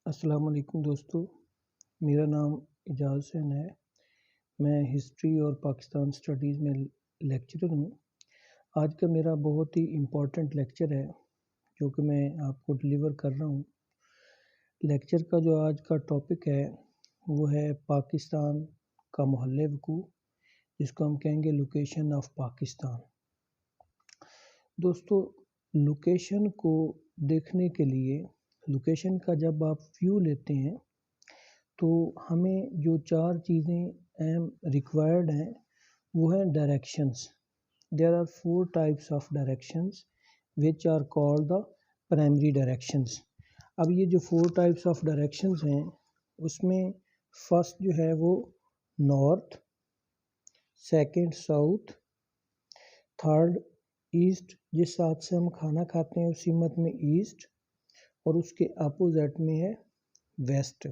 السلام علیکم دوستو، میرا نام اعجاز حسین ہے۔ میں ہسٹری اور پاکستان اسٹڈیز میں لیکچرر ہوں۔ آج کا میرا بہت ہی امپورٹنٹ لیکچر ہے جو کہ میں آپ کو ڈیلیور کر رہا ہوں۔ لیکچر کا جو آج کا ٹاپک ہے وہ ہے پاکستان کا محل وقوع، جس کو ہم کہیں گے لوکیشن آف پاکستان۔ دوستو، لوکیشن کو دیکھنے کے لیے لوکیشن کا جب آپ ویو لیتے ہیں تو ہمیں جو چار چیزیں اہم ریکوائرڈ ہیں وہ ہیں directions. There are 4 types of directions which are called the primary directions. اب یہ جو 4 ٹائپس آف ڈائریکشنز ہیں اس میں فرسٹ جو ہے وہ north, second south, third east, جس ہاتھ سے ہم کھانا کھاتے ہیں اسی مت میں ایسٹ، اور اس کے اپوزٹ میں ہے ویسٹ۔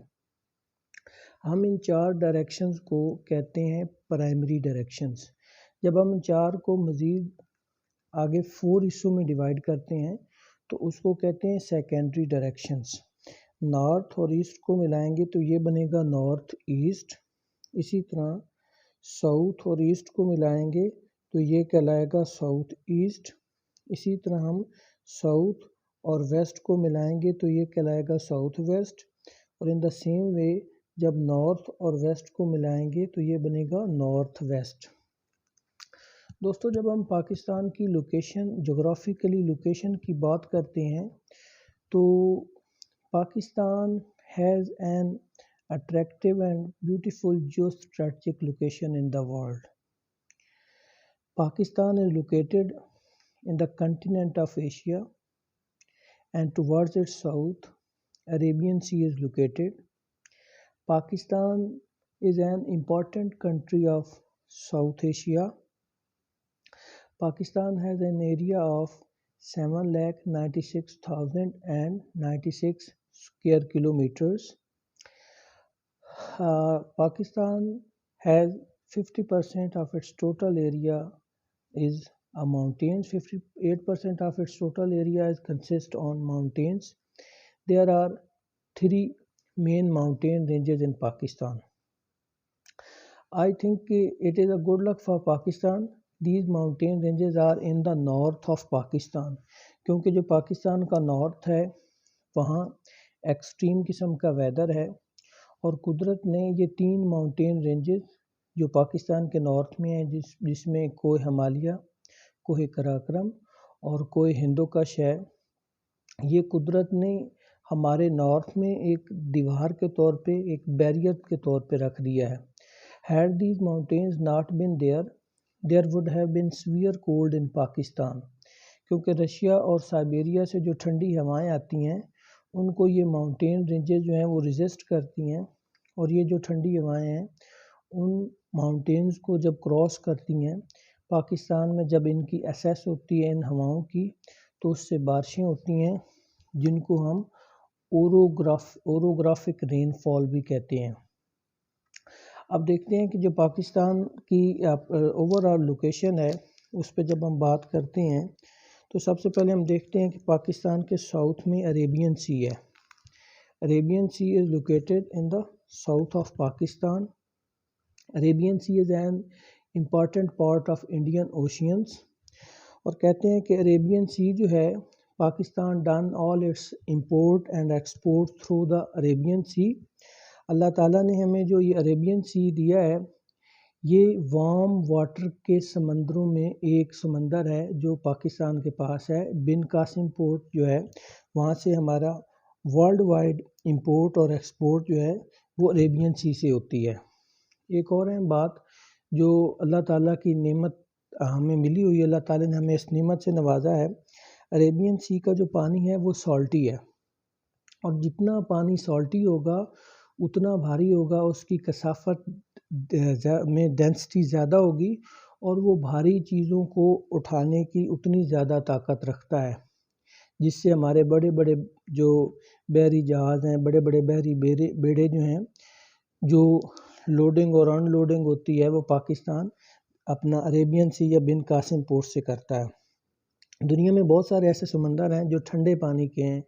ہم ان چار ڈائریکشنز کو کہتے ہیں پرائمری ڈائریکشنز۔ جب ہم ان چار کو مزید آگے 4 حصوں میں ڈیوائڈ کرتے ہیں تو اس کو کہتے ہیں سیکنڈری ڈائریکشنز۔ نارتھ اور ایسٹ کو ملائیں گے تو یہ بنے گا نارتھ ایسٹ۔ اسی طرح ساؤتھ اور ایسٹ کو ملائیں گے تو یہ کہلائے گا ساؤتھ ایسٹ۔ اسی طرح ہم ساؤتھ اور ویسٹ کو ملائیں گے تو یہ کہلائے گا ساؤتھ ویسٹ، اور ان دا سیم وے جب نارتھ اور ویسٹ کو ملائیں گے تو یہ بنے گا نارتھ ویسٹ۔ دوستو، جب ہم پاکستان کی لوکیشن، جغرافیکلی لوکیشن کی بات کرتے ہیں تو Pakistan has an attractive and beautiful geostrategic location in the world. Pakistan is located in the continent of Asia, and towards its south, Arabian Sea is located. Pakistan is an important country of South Asia. Pakistan has an area of 7,96,096 square kilometers. Pakistan has 50% of its total area is mountains. 58% of its total area is consist on mountains. There are 3 main mountain ranges in Pakistan. I think it is a good luck for Pakistan. These mountain ranges are in the north of Pakistan. کیونکہ جو پاکستان کا north ہے وہاں extreme قسم کا weather ہے، اور قدرت نے یہ 3 ماؤنٹین رینجز جو پاکستان کے نارتھ میں ہیں، جس میں کوہ ہمالیہ، کوہ قراقرم اور کوہ ہندوکش ہے، یہ قدرت نے ہمارے نارتھ میں ایک دیوار کے طور پہ، ایک بیریئر کے طور پہ رکھ دیا ہے۔ Had these mountains not been there, there would have been severe cold in Pakistan. کیونکہ رشیا اور سائبیریا سے جو ٹھنڈی ہوائیں آتی ہیں ان کو یہ ماؤنٹین رینجز جو ہیں وہ ریزسٹ کرتی ہیں، اور یہ جو ٹھنڈی ہوائیں ہیں ان ماؤنٹینز کو جب کراس کرتی ہیں، پاکستان میں جب ان کی اسیس ہوتی ہے ان ہواؤں کی تو اس سے بارشیں ہوتی ہیں جن کو ہم اوروگرافک رین فال بھی کہتے ہیں۔ اب دیکھتے ہیں کہ جو پاکستان کی اوور آل لوکیشن ہے اس پہ جب ہم بات کرتے ہیں تو سب سے پہلے ہم دیکھتے ہیں کہ پاکستان کے ساؤتھ میں عریبین سی ہے۔ Arabian sea is located in the south of Pakistan. Arabian Sea is an important part of Indian Oceans. اور کہتے ہیں کہ عریبین سی جو ہے Pakistan done all its import and export through the Arabian Sea. اللہ تعالیٰ نے ہمیں جو یہ عریبین سی دیا ہے یہ وارم واٹر کے سمندروں میں ایک سمندر ہے جو پاکستان کے پاس ہے۔ بن قاسم پورٹ جو ہے وہاں سے ہمارا ورلڈ وائڈ امپورٹ اور ایکسپورٹ جو ہے وہ عریبین سی سے ہوتی ہے۔ ایک اور اہم بات جو اللہ تعالیٰ کی نعمت ہمیں ملی ہوئی ہے، اللہ تعالیٰ نے ہمیں اس نعمت سے نوازا ہے، عریبین سی کا جو پانی ہے وہ سالٹی ہے، اور جتنا پانی سالٹی ہوگا اتنا بھاری ہوگا، اس کی کثافت میں ڈینسٹی زیادہ ہوگی، اور وہ بھاری چیزوں کو اٹھانے کی اتنی زیادہ طاقت رکھتا ہے، جس سے ہمارے بڑے بڑے جو بحری جہاز ہیں، بڑے بڑے بحری بیڑے جو ہیں، جو لوڈنگ اور ان لوڈنگ ہوتی ہے وہ پاکستان اپنا عریبین سی یا بن قاسم پورٹ سے کرتا ہے۔ دنیا میں بہت سارے ایسے سمندر ہیں جو ٹھنڈے پانی کے ہیں،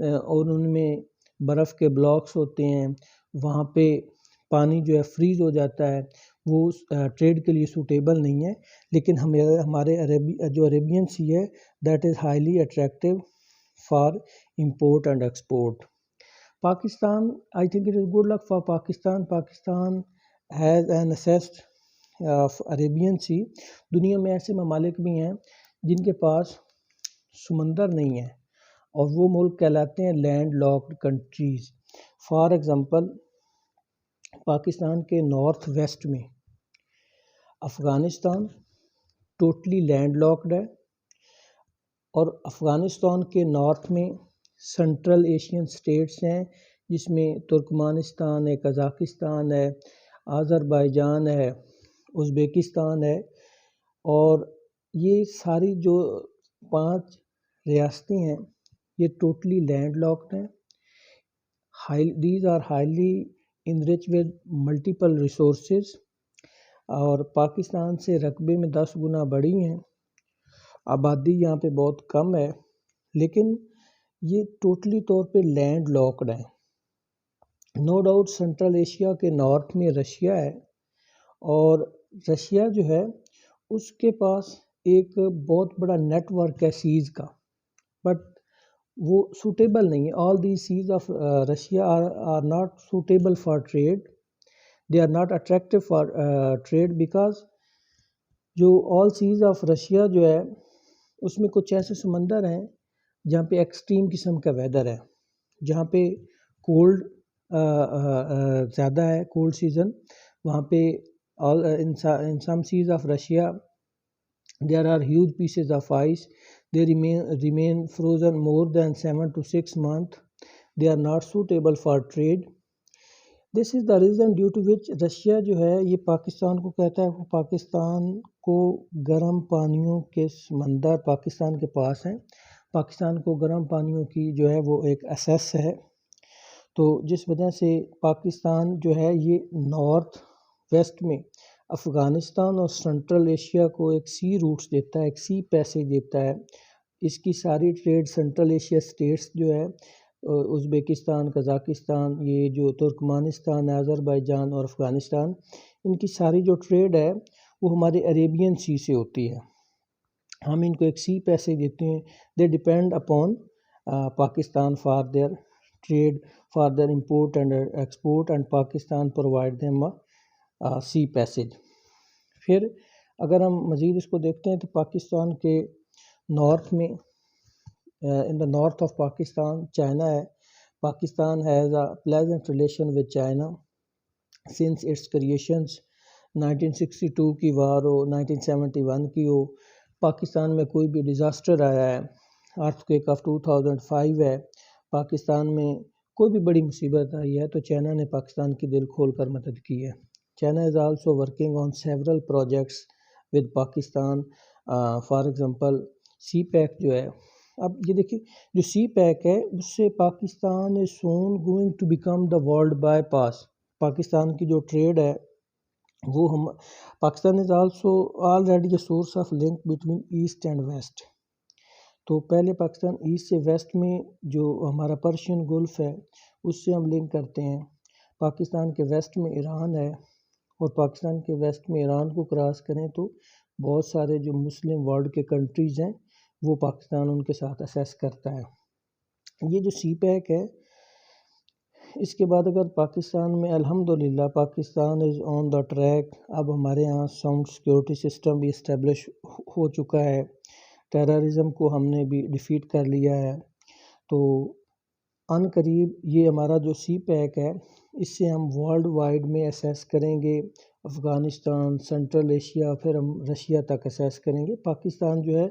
اور ان میں برف کے بلاکس ہوتے ہیں، وہاں پہ پانی جو ہے فریز ہو جاتا ہے، وہ ٹریڈ کے لیے سوٹیبل نہیں ہے. لیکن ہمارے جو عربین سی ہے that is highly attractive for import and export. Pakistan, I think it is good luck for Pakistan. Pakistan has an access of Arabian Sea. دنیا میں ایسے ممالک بھی ہیں جن کے پاس سمندر نہیں ہے اور وہ ملک کہلاتے ہیں land locked countries. For example Pakistan کے نارتھ ویسٹ میں افغانستان ٹوٹلی لینڈ لاکڈ ہے، اور افغانستان کے نارتھ میں سنٹرل ایشین سٹیٹس ہیں جس میں ترکمانستان ہے، قزاقستان ہے، آذربائیجان ہے، ازبیکستان ہے، اور یہ ساری جو 5 ریاستیں ہیں یہ ٹوٹلی لینڈ لاکڈ ہیں. These are highly enrich with multiple resources, اور پاکستان سے رقبے میں 10 گنا بڑی ہیں. آبادی یہاں پہ بہت کم ہے، لیکن یہ ٹوٹلی طور پہ لینڈ لاکڈ ہیں. نو ڈاؤٹ سنٹرل ایشیا کے نارتھ میں رشیا ہے، اور رشیا جو ہے اس کے پاس ایک بہت بڑا نیٹ ورک ہے سیز کا، بٹ وہ سوٹیبل نہیں ہے. All the seas of Russia are not suitable for trade, they are not attractive for trade, because جو آل سیز آف رشیا جو ہے اس میں کچھ ایسے سمندر ہیں جہاں پہ ایکسٹریم قسم کا ویدر ہے، جہاں پہ کولڈ زیادہ ہے، کولڈ سیزن وہاں پہ. in some seas of Russia there are huge pieces of ice, they remain frozen more than 7 to 6 months, they are not suitable for trade. This is the reason due to which Russia جو ہے یہ پاکستان کو کہتا ہے، وہ پاکستان کو گرم پانیوں کے سمندر پاکستان کے پاس ہیں، پاکستان کو گرم پانیوں کی جو ہے وہ ایک اسیس ہے. تو جس وجہ سے پاکستان جو ہے یہ نارتھ ویسٹ میں افغانستان اور سنٹرل ایشیا کو ایک سی روٹس دیتا ہے، ایک سی پیسیج دیتا ہے. اس کی ساری ٹریڈ سنٹرل ایشیا سٹیٹس جو ہے ازبیکستان، قزاقستان، یہ جو ترکمانستان، آذربائیجان اور افغانستان، ان کی ساری جو ٹریڈ ہے وہ ہمارے عربین سی سے ہوتی ہے. ہم ان کو ایک سی پیسے دیتے ہیں. They depend upon Pakistan for their trade, for their import and export, and Pakistan provide them sea passage. پھر اگر ہم مزید اس کو دیکھتے ہیں تو پاکستان کے نارتھ میں in the north of Pakistan China ہے. Pakistan has a pleasant relation with China since its creations. 1962 کی وار ہو، 1971 کی ہو، پاکستان میں کوئی بھی ڈیزاسٹر آیا ہے، ارتھ کویک آف 2005 ہے، پاکستان میں کوئی بھی بڑی مصیبت آئی ہے تو چائنا نے پاکستان کی دل کھول کر مدد کی ہے. China is also working on several projects with Pakistan. For example CPEC جو ہے، اب یہ دیکھیں جو سی پیک ہے اس سے Pakistan is soon going to become the world bypass. Pakistan کی جو ٹریڈ ہے وہ Pakistan is also already a source of link between east and west. تو پہلے پاکستان ایسٹ سے ویسٹ میں جو ہمارا پرشین گلف ہے اس سے ہم لنک کرتے ہیں. پاکستان کے ویسٹ میں ایران ہے، اور پاکستان کے ویسٹ میں ایران کو کراس کریں تو بہت سارے جو مسلم ورلڈ کے کنٹریز ہیں وہ پاکستان ان کے ساتھ اسیس کرتا ہے. یہ جو سی پیک ہے اس کے بعد اگر پاکستان میں الحمدللہ پاکستان از آن دا ٹریک. اب ہمارے ہاں ساؤنڈ سیکورٹی سسٹم بھی اسٹیبلش ہو چکا ہے، ٹیررزم کو ہم نے بھی ڈیفیٹ کر لیا ہے. تو ان قریب یہ ہمارا جو سی پیک ہے اس سے ہم ورلڈ وائڈ میں اسیس کریں گے، افغانستان، سنٹرل ایشیا، پھر ہم رشیا تک اسیس کریں گے. پاکستان جو ہے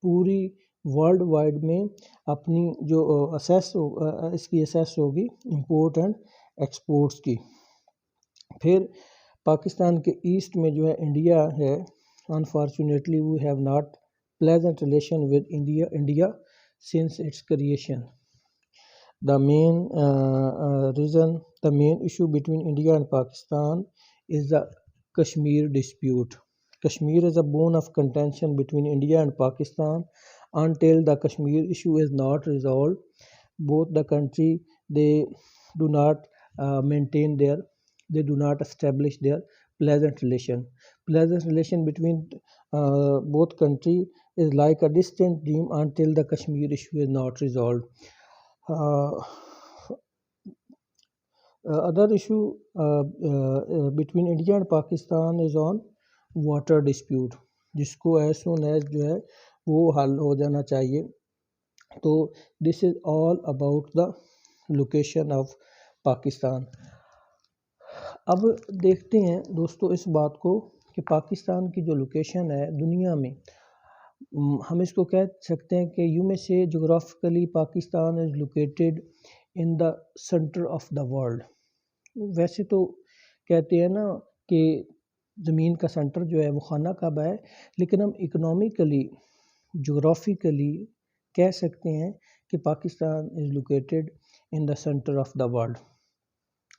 پوری ورلڈ وائڈ میں اپنی جو اس کی اسیس ہوگی امپورٹ اینڈ ایکسپورٹس کی. پھر پاکستان کے ایسٹ میں جو ہے انڈیا ہے. Unfortunately we have not pleasant relation with India since its creation. The main issue between India and Pakistan is the Kashmir dispute. Kashmir is a bone of contention between India and Pakistan. Until the Kashmir issue is not resolved, both the country they do not they do not establish their pleasant relation. Pleasant relation between both countries is like a distant dream until the Kashmir issue is not resolved. Uh, other issue between India and Pakistan is on water dispute, جس کو as soon as جو ہے وہ حل ہو جانا چاہیے. تو this is all about the location of Pakistan. اب دیکھتے ہیں دوستو اس بات کو کہ پاکستان کی جو لوکیشن ہے دنیا میں، ہم اس کو کہہ سکتے ہیں کہ یو میں سے geographically Pakistan is located in the centre of the world. ویسے تو کہتے ہیں نا کہ زمین کا سینٹر جو ہے وہ خانہ کعبہ ہے، لیکن ہم اکنومیکلی جغرافیکلی کہہ سکتے ہیں کہ پاکستان از located in the centre of the world.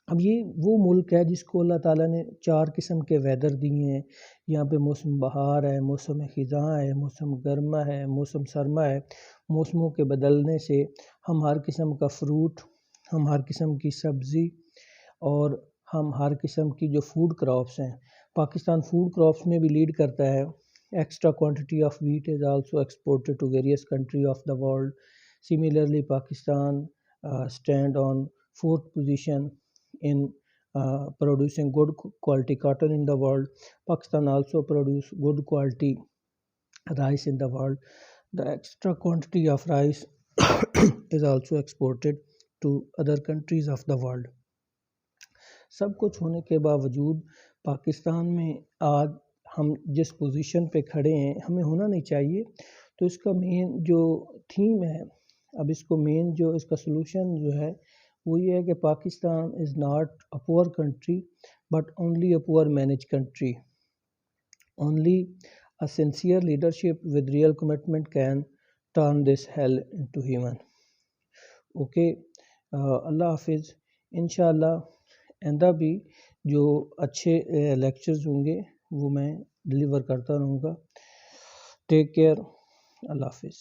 اب یہ وہ ملک ہے جس کو اللہ تعالیٰ نے 4 قسم کے ویدر دیے ہیں. یہاں پہ موسم بہار ہے، موسم خزاں ہے، موسم گرما ہے، موسم سرما ہے. موسموں کے بدلنے سے ہم ہر قسم کا فروٹ، ہم ہر قسم کی سبزی اور ہم ہر قسم کی جو فوڈ کراپس ہیں، پاکستان فوڈ کراپس میں بھی لیڈ کرتا ہے. Extra quantity of wheat is also exported to various countries of the world. Similarly, Pakistan stand on 4th position in producing good quality cotton in the world. Pakistan also produce good quality rice in the world. The extra quantity of rice is also exported to other countries of the world. سب کچھ ہونے کے باوجود پاکستان میں آج ہم جس position پہ کھڑے ہیں ہمیں ہونا نہیں چاہیے. تو اس کا مین جو تھیم ہے، اب اس کو مین جو اس کا سلوشن جو ہے وہ یہ ہے کہ پاکستان از ناٹ اے پور country but only a poor manage country. Only a sincere leadership with real commitment can turn this hell into heaven. Okay, اللہ حافظ. انشاءاللہ آئندہ بھی جو اچھے لیکچرز ہوں گے وہ میں ڈلیور کرتا رہوں گا. Take care. اللہ حافظ.